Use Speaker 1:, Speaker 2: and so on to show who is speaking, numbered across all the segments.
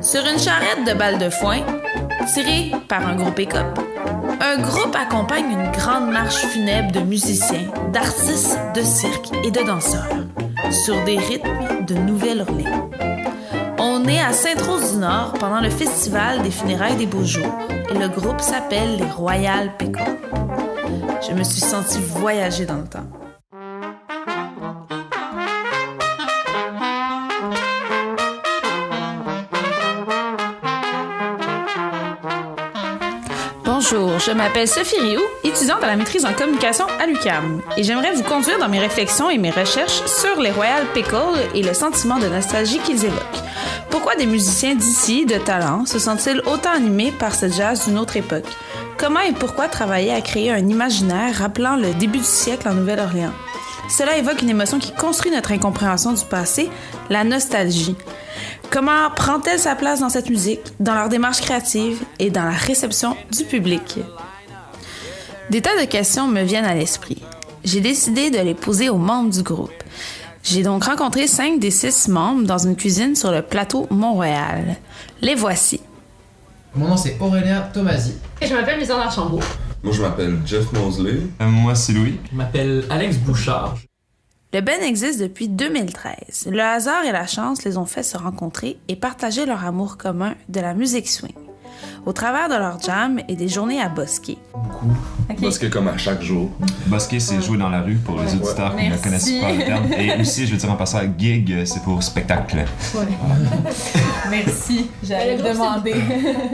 Speaker 1: Sur une charrette de balles de foin, tirée par un gros pick-up, un groupe accompagne une grande marche funèbre de musiciens, d'artistes de cirque et de danseurs, sur des rythmes de Nouvelle-Orléans. On est à Sainte-Rose-du-Nord pendant le festival des funérailles des Beaux Jours et le groupe s'appelle les Royal Pickles. Je me suis sentie voyager dans le temps. Bonjour, je m'appelle Sophie Rioux, étudiante à la maîtrise en communication à l'UQAM, et j'aimerais vous conduire dans mes réflexions et mes recherches sur les Royal Pickles et le sentiment de nostalgie qu'ils évoquent. Pourquoi des musiciens d'ici, de talent, se sentent-ils autant animés par ce jazz d'une autre époque? Comment et pourquoi travailler à créer un imaginaire rappelant le début du siècle en Nouvelle-Orléans? Cela évoque une émotion qui construit notre incompréhension du passé, la nostalgie. Comment prend-elle sa place dans cette musique, dans leur démarche créative et dans la réception du public? Des tas de questions me viennent à l'esprit. J'ai décidé de les poser aux membres du groupe. J'ai donc rencontré 5 des 6 membres dans une cuisine sur le plateau Mont-Royal. Les voici.
Speaker 2: Mon nom c'est Aurélien Tomasi.
Speaker 3: Et je m'appelle Lisande Archambault.
Speaker 4: Moi je m'appelle Jeff Mosley.
Speaker 5: Moi c'est Louis.
Speaker 6: Je m'appelle Alex Bouchard.
Speaker 1: Le band existe depuis 2013. Le hasard et la chance les ont fait se rencontrer et partager leur amour commun de la musique swing. Au travers de leur jam et des journées à bosquet.
Speaker 4: Beaucoup.
Speaker 1: Okay.
Speaker 4: Bosquet comme à chaque jour.
Speaker 5: Bosquet, c'est jouer dans la rue pour les auditeurs qui ne connaissent pas le terme. Et aussi, je veux dire en passant, gig, c'est pour spectacle.
Speaker 3: Ouais.
Speaker 1: Merci, j'allais le demander.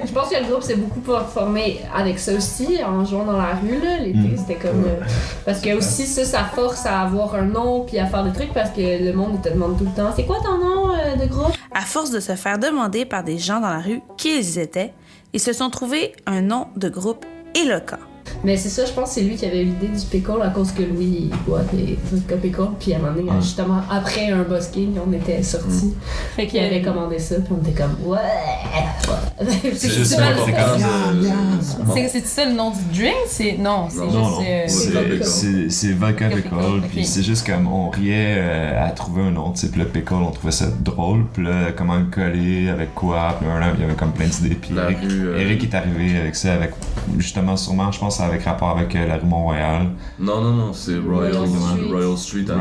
Speaker 3: Je pense que le groupe s'est beaucoup formé avec ça aussi, en jouant dans la rue, là. L'été, c'était comme... parce que aussi, ça force à avoir un nom puis à faire des trucs parce que le monde te demande tout le temps « C'est quoi ton nom de groupe? »
Speaker 1: À force de se faire demander par des gens dans la rue qui ils étaient, ils se sont trouvés un nom de groupe éloquent.
Speaker 3: Mais c'est ça, je pense que c'est lui qui avait eu l'idée du pickle à cause que Louis il boit des vodka pickle. Puis à un moment donné, justement, après un busking, on était sortis. Fait qu'il avait commandé ça, puis on était comme ouais.
Speaker 5: C'est juste ça,
Speaker 7: c'est ça le nom du drink? Non,
Speaker 5: c'est vodka pickle. Puis c'est juste comme on riait à trouver un nom, type le pickle, on trouvait ça drôle. Puis là, comment le coller, avec quoi? Puis il y avait comme plein d'idées. Puis Eric est arrivé avec ça, avec justement, sûrement, je pense, avec rapport avec la rue Mont-Royal.
Speaker 4: Non, c'est Royal Street à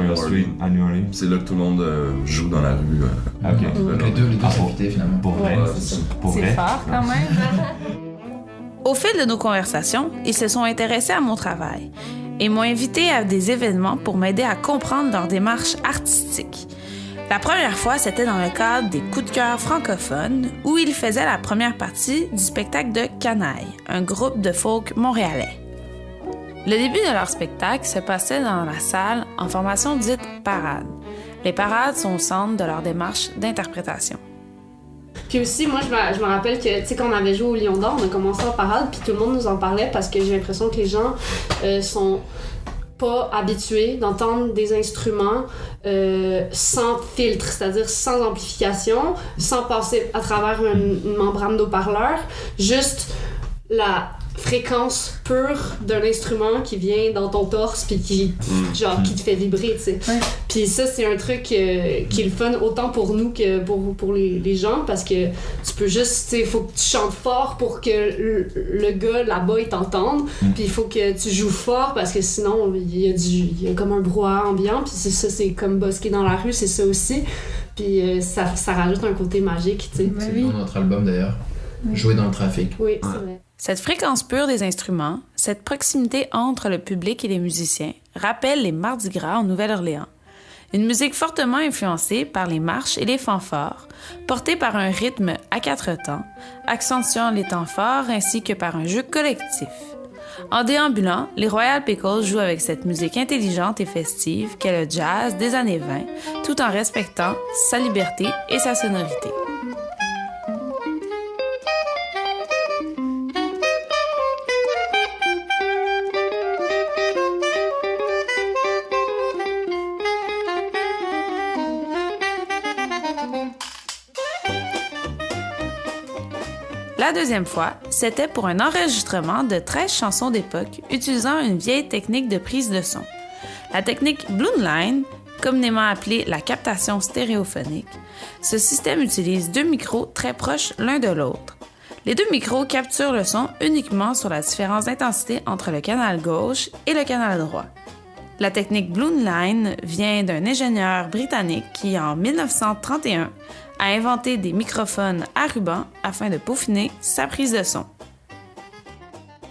Speaker 4: New Orleans. C'est là que tout le monde joue dans la rue.
Speaker 2: Ok. Les deux sont fités finalement.
Speaker 5: Pour vrai.
Speaker 7: C'est fort quand même.
Speaker 1: Au fil de nos conversations, ils se sont intéressés à mon travail et m'ont invité à des événements pour m'aider à comprendre leur démarche artistique. La première fois, c'était dans le cadre des coups de cœur francophones où ils faisaient la première partie du spectacle de Canaille, un groupe de folk montréalais. Le début de leur spectacle se passait dans la salle en formation dite parade. Les parades sont au centre de leur démarche d'interprétation.
Speaker 3: Puis aussi, moi, je me rappelle que, tu sais, quand on avait joué au Lion d'Or, on a commencé en parade, puis tout le monde nous en parlait parce que j'ai l'impression que les gens sont pas habitués d'entendre des instruments sans filtre, c'est-à-dire sans amplification, sans passer à travers une membrane d'haut-parleur, juste la fréquence pure d'un instrument qui vient dans ton torse puis qui te fait vibrer, tu sais. Ouais. Puis ça, c'est un truc qui est le fun autant pour nous que pour les gens parce que tu peux juste, tu sais, il faut que tu chantes fort pour que le gars là-bas il t'entende, puis il faut que tu joues fort parce que sinon il y a comme un brouhaha ambiant, puis c'est comme bosquer dans la rue, c'est ça aussi. Puis ça rajoute un côté magique, tu sais.
Speaker 2: C'est le nom de notre album d'ailleurs. Jouer dans le trafic.
Speaker 3: Oui, c'est vrai.
Speaker 1: Cette fréquence pure des instruments, cette proximité entre le public et les musiciens, rappelle les Mardi Gras en Nouvelle-Orléans. Une musique fortement influencée par les marches et les fanfares, portée par un rythme à 4 temps, accentuant les temps forts ainsi que par un jeu collectif. En déambulant, les Royal Pickles jouent avec cette musique intelligente et festive qu'est le jazz des années 20, tout en respectant sa liberté et sa sonorité. La deuxième fois, c'était pour un enregistrement de 13 chansons d'époque utilisant une vieille technique de prise de son. La technique Blue Line, communément appelée la captation stéréophonique. Ce système utilise 2 micros très proches l'un de l'autre. Les 2 micros capturent le son uniquement sur la différence d'intensité entre le canal gauche et le canal droit. La technique Blue Line vient d'un ingénieur britannique qui, en 1931, a inventé des microphones à ruban afin de peaufiner sa prise de son.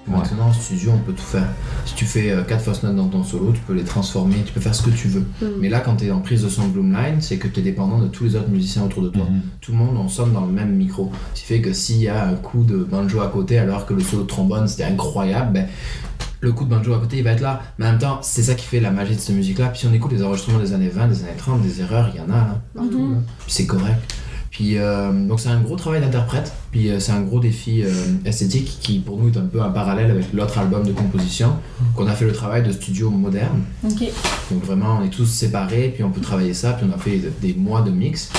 Speaker 2: Maintenant, en studio, on peut tout faire. Si tu fais 4 fausses notes dans ton solo, tu peux les transformer, tu peux faire ce que tu veux. Mais là, quand tu es en prise de son Bloomline, c'est que tu es dépendant de tous les autres musiciens autour de toi. Tout le monde, on sonne dans le même micro. Ce qui fait que s'il y a un coup de banjo à côté, alors que le solo de trombone c'était incroyable, ben, le coup de banjo à côté il va être là. Mais en même temps, c'est ça qui fait la magie de cette musique-là. Puis si on écoute les enregistrements des années 20, des années 30, des erreurs, il y en a là, partout. Là. Puis c'est correct. Puis donc c'est un gros travail d'interprète, puis c'est un gros défi esthétique qui pour nous est un peu un parallèle avec l'autre album de composition, qu'on a fait le travail de studio moderne.
Speaker 7: Ok.
Speaker 2: Donc vraiment on est tous séparés, puis on peut travailler ça, puis on a fait des mois de mix.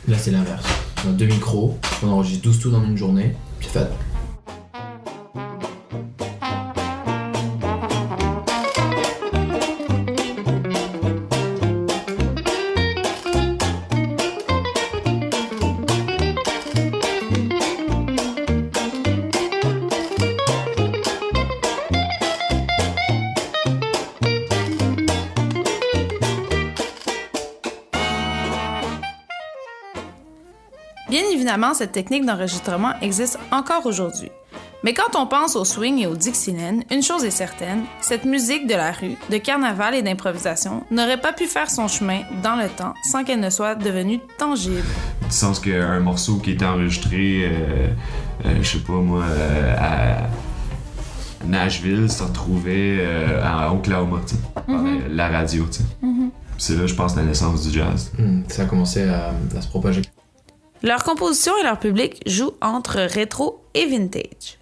Speaker 2: Là c'est l'inverse, on a 2 micros, on enregistre 12 tours dans une journée, puis c'est fait.
Speaker 1: Bien évidemment, cette technique d'enregistrement existe encore aujourd'hui. Mais quand on pense au swing et au Dixieland, une chose est certaine, cette musique de la rue, de carnaval et d'improvisation n'aurait pas pu faire son chemin dans le temps sans qu'elle ne soit devenue tangible.
Speaker 5: Du sens qu'un morceau qui était enregistré, je sais pas moi, à Nashville se retrouvait à Oklahoma, tu sais, par la radio, tu sais. C'est là, je pense, la naissance du jazz.
Speaker 2: Ça a commencé à se propager.
Speaker 1: Leur composition et leur public jouent entre rétro et vintage.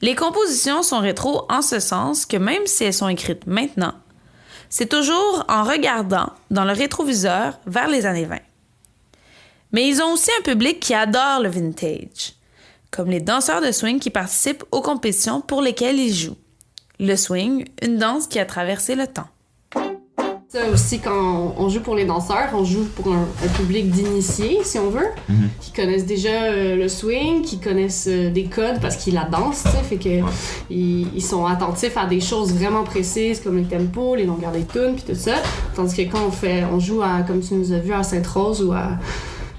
Speaker 1: Les compositions sont rétro en ce sens que même si elles sont écrites maintenant, c'est toujours en regardant dans le rétroviseur vers les années 20. Mais ils ont aussi un public qui adore le vintage, comme les danseurs de swing qui participent aux compétitions pour lesquelles ils jouent. Le swing, une danse qui a traversé le temps.
Speaker 3: Ça aussi, quand on joue pour les danseurs, on joue pour un public d'initiés, si on veut, qui connaissent déjà le swing, qui connaissent des codes parce qu'ils la dansent, tu sais, fait que ils sont attentifs à des choses vraiment précises comme le tempo, les longueurs des tunes, puis tout ça. Tandis que quand on joue à, comme tu nous as vu, à Sainte-Rose ou à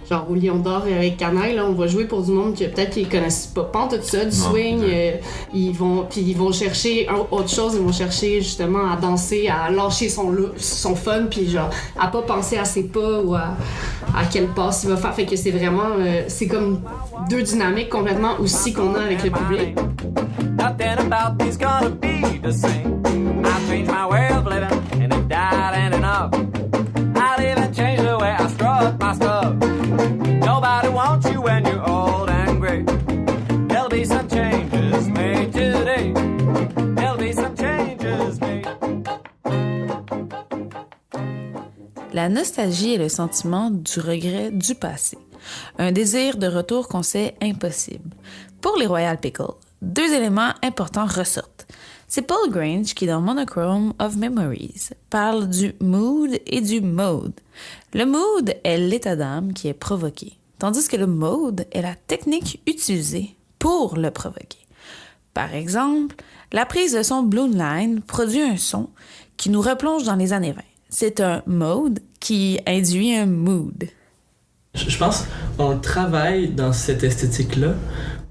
Speaker 3: genre au Lion d'Or et avec Canaille, là, on va jouer pour du monde que peut-être qu'ils connaissent pas tout ça, du swing. Ils vont chercher autre chose, ils vont chercher justement à danser, à lâcher son fun, puis genre à pas penser à ses pas ou à quel passe il va faire. Fait que c'est vraiment, c'est comme 2 dynamiques complètement aussi qu'on a avec le public. Nothing about me's gonna be the same. I changed my way of living and it died and enough. I'll even change the way I strut my stuff. Nobody wants you when you're old and gray. There'll be some changes made today. There'll be some changes made.
Speaker 1: La nostalgie est le sentiment du regret du passé, un désir de retour qu'on sait impossible. Pour les Royal Pickle, 2 éléments importants ressortent. C'est Paul Grange qui, dans Monochrome of Memories, parle du mood et du mode. Le mood est l'état d'âme qui est provoqué, tandis que le mode est la technique utilisée pour le provoquer. Par exemple, la prise de son Blue Line produit un son qui nous replonge dans les années 20. C'est un mode qui induit un mood.
Speaker 6: Je pense qu'on travaille dans cette esthétique-là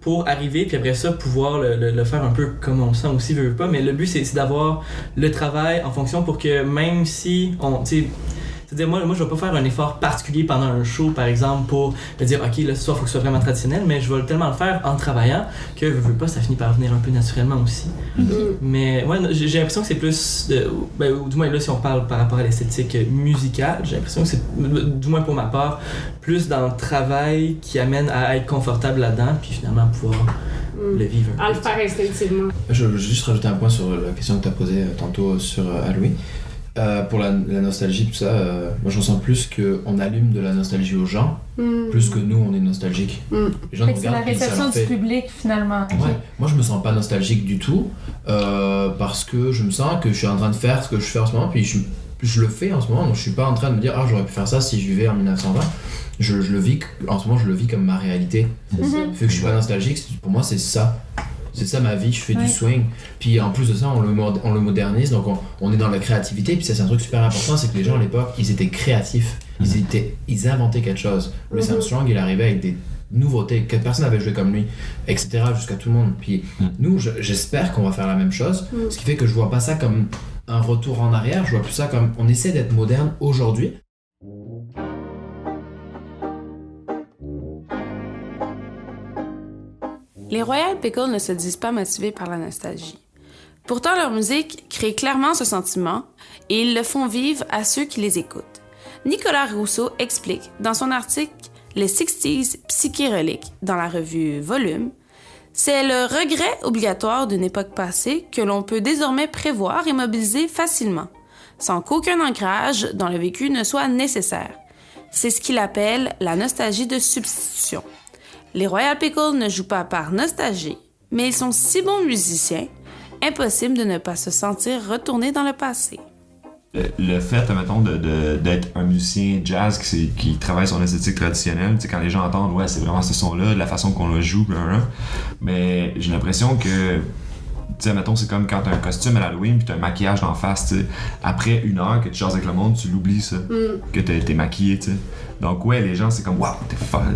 Speaker 6: pour arriver, puis après ça, pouvoir le faire un peu comme on le sent aussi, veut pas. Mais le but, c'est d'avoir le travail en fonction pour que même si on... C'est-à-dire, moi, je vais pas faire un effort particulier pendant un show, par exemple, pour me dire, OK, là, ce soir, il faut que ce soit vraiment traditionnel, mais je vais tellement le faire en travaillant que, veux pas, ça finit par venir un peu naturellement aussi. Mais ouais, j'ai l'impression que c'est plus, ou du moins là, si on parle par rapport à l'esthétique musicale, j'ai l'impression que c'est, du moins pour ma part, plus dans le travail qui amène à être confortable là-dedans, puis finalement pouvoir le vivre.
Speaker 3: À le faire instinctivement.
Speaker 2: Je veux juste rajouter un point sur la question que tu as posée tantôt sur Halloween. Pour la nostalgie, tout ça, moi je ressens plus qu'on allume de la nostalgie aux gens, plus que nous on est nostalgiques. Les gens nous
Speaker 7: c'est la
Speaker 2: regardent,
Speaker 7: réception du public finalement.
Speaker 2: Ouais. Moi je me sens pas nostalgique du tout, parce que je me sens que je suis en train de faire ce que je fais en ce moment, puis je le fais en ce moment, donc je suis pas en train de me dire j'aurais pu faire ça si je vivais en 1920. Je le vis, en ce moment je le vis comme ma réalité. Vu que je suis pas nostalgique, pour moi c'est ça. C'est ça ma vie, je fais du swing. Puis en plus de ça, on le modernise, donc on est dans la créativité. Puis ça, c'est un truc super important, c'est que les gens à l'époque, ils étaient créatifs. Ils inventaient quelque chose. Louis Armstrong, il arrivait avec des nouveautés que personne n'avait joué comme lui, etc. jusqu'à tout le monde. Puis nous, j'espère qu'on va faire la même chose. Ce qui fait que je vois pas ça comme un retour en arrière, je vois plus ça comme on essaie d'être moderne aujourd'hui.
Speaker 1: Les Royal Pickle ne se disent pas motivés par la nostalgie. Pourtant, leur musique crée clairement ce sentiment et ils le font vivre à ceux qui les écoutent. Nicolas Rousseau explique dans son article « Les 60s psychédéliques » dans la revue Volume, c'est le regret obligatoire d'une époque passée que l'on peut désormais prévoir et mobiliser facilement, sans qu'aucun ancrage dans le vécu ne soit nécessaire. C'est ce qu'il appelle la nostalgie de substitution. Les Royal Pickle ne jouent pas par nostalgie, mais ils sont si bons musiciens, impossible de ne pas se sentir retourné dans le passé.
Speaker 5: Le fait, mettons, d'être un musicien jazz qui travaille son esthétique traditionnelle, tu sais, quand les gens entendent, ouais, c'est vraiment ce son-là, de la façon qu'on le joue, mais j'ai l'impression que, tu sais, mettons, c'est comme quand t'as un costume à l'Halloween puis t'as un maquillage d'en face, tu sais. Après une heure que tu jases avec le monde, tu l'oublies, ça, que t'es maquillé, tu sais. Donc, ouais, les gens, c'est comme, waouh,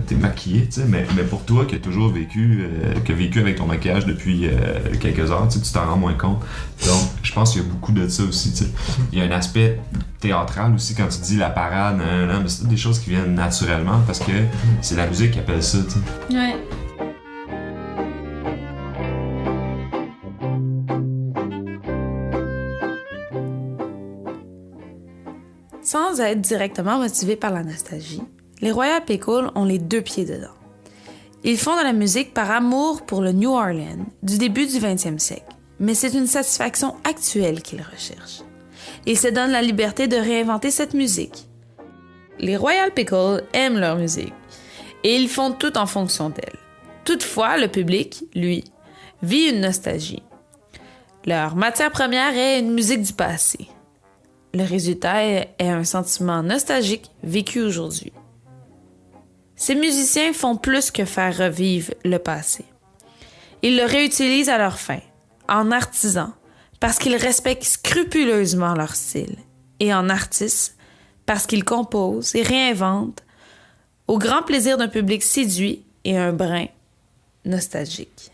Speaker 5: t'es maquillé, tu sais, mais pour toi qui as toujours vécu avec ton maquillage depuis quelques heures, tu t'en rends moins compte. Donc, je pense qu'il y a beaucoup de ça aussi, tu sais. Il y a un aspect théâtral aussi quand tu dis la parade, mais c'est des choses qui viennent naturellement parce que c'est la musique qui appelle ça, tu sais.
Speaker 7: Ouais.
Speaker 1: Sans être directement motivés par la nostalgie, les Royal Pickle ont les deux pieds dedans. Ils font de la musique par amour pour le New Orleans du début du 20e siècle, mais c'est une satisfaction actuelle qu'ils recherchent. Ils se donnent la liberté de réinventer cette musique. Les Royal Pickle aiment leur musique et ils font tout en fonction d'elle. Toutefois, le public, lui, vit une nostalgie. Leur matière première est une musique du passé. Le résultat est un sentiment nostalgique vécu aujourd'hui. Ces musiciens font plus que faire revivre le passé. Ils le réutilisent à leur fin, en artisans, parce qu'ils respectent scrupuleusement leur style, et en artistes, parce qu'ils composent et réinventent, au grand plaisir d'un public séduit et un brin nostalgique.